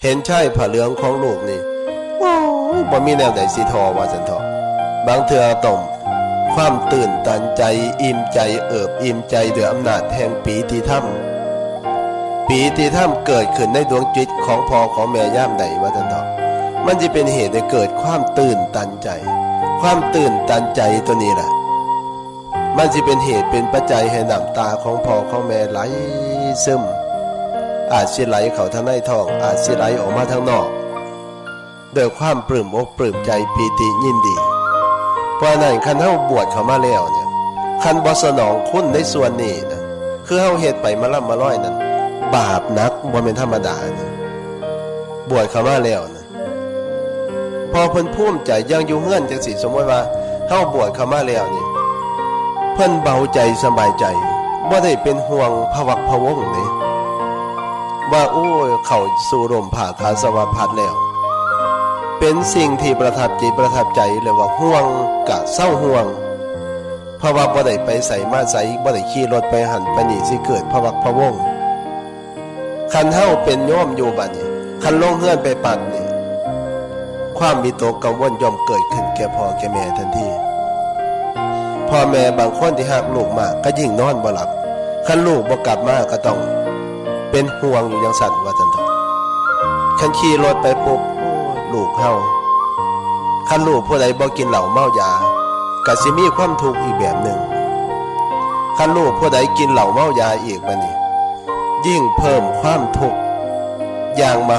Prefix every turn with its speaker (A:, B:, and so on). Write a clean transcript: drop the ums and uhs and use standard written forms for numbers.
A: เห็นชายผ้าเหลืองของลูกนี่โอ้ยบ่มีแนวใดสิทอว่าซั่นเถาะบางเทื่อต้องความตื่นตันใจอิ่มใจเอิบอิ่มใจด้วยอำนาจแห่งปีติธรรมปีติธรรมเกิดขึ้นในดวงจิตของพ่อของแม่ย่ามใดว่าซั่นเถาะมันจะเป็นเหตุให้เกิดความตื่นตันใจความตื่นตันใจตัวนี้แหละมันจะเป็นเหตุเป็นปัจจัยให้น้ำตาของพ่อของแม่ไหลซึมอาจสิไหลเข้าทางในท้องอาจสิไหลออกมาทางนอกด้วยความปลื้มอกปลื้มใจปีติยินดีเพราะนั้นคันเฮาบวชเข้ามาแล้วเนี่ยคันบ่สนองคุณในส่วนนี้นะคือเฮาเฮ็ดไปมาล่ำมาร้อยนั้นบาปนักบ่แม่นธรรมดานะบวชเข้ามาแล้วนะพอเพิ่นภูมิใจยังอยู่เฮือนจังสิสมมุติว่าเฮาบวชเข้ามาแล้วนี่เพิ่นเบาใจสบายใจบ่ได้เป็นห่วงภวักพะวงนี่ว่าโอ้ยเข้าสู่ร่มผ้าคาสวพัดแล้วเป็นสิ่งที่ประทับจิตประทับใจเลยว่าห่วงกะเศร้าห่วงเพราะว่าบ่ได้ไปใส่มาใส่บ่ได้ขี่รถไปหันไปนี่สิเกิดภวักพะวงคันเฮาเป็นโยมอยู่บัดนี้คันลงเฮือนไปปัดนี่ความวิตกกังวลย่อมเกิดขึ้นแก่พ่อแก่แม่ทันทีพ่อแม่บางคนที่หักลูกมากก็ยิ่งนอนบ่หลับคันลูกบ่กลับมาก็ต้องเป็นห่วงอยู่อย่างสั่นว่าซั่นเถาะคันขี่รถไปปุ๊บลูกเฮาคันลูกผู้ใดบ่กินเหล้าเมายาก็สิมีความทุกข์อีกแบบหนึ่งคันลูกผู้ใดกินเหล้าเมายาอีกบัดนี้ยิ่งเพิ่มความทุกข์อย่างมาก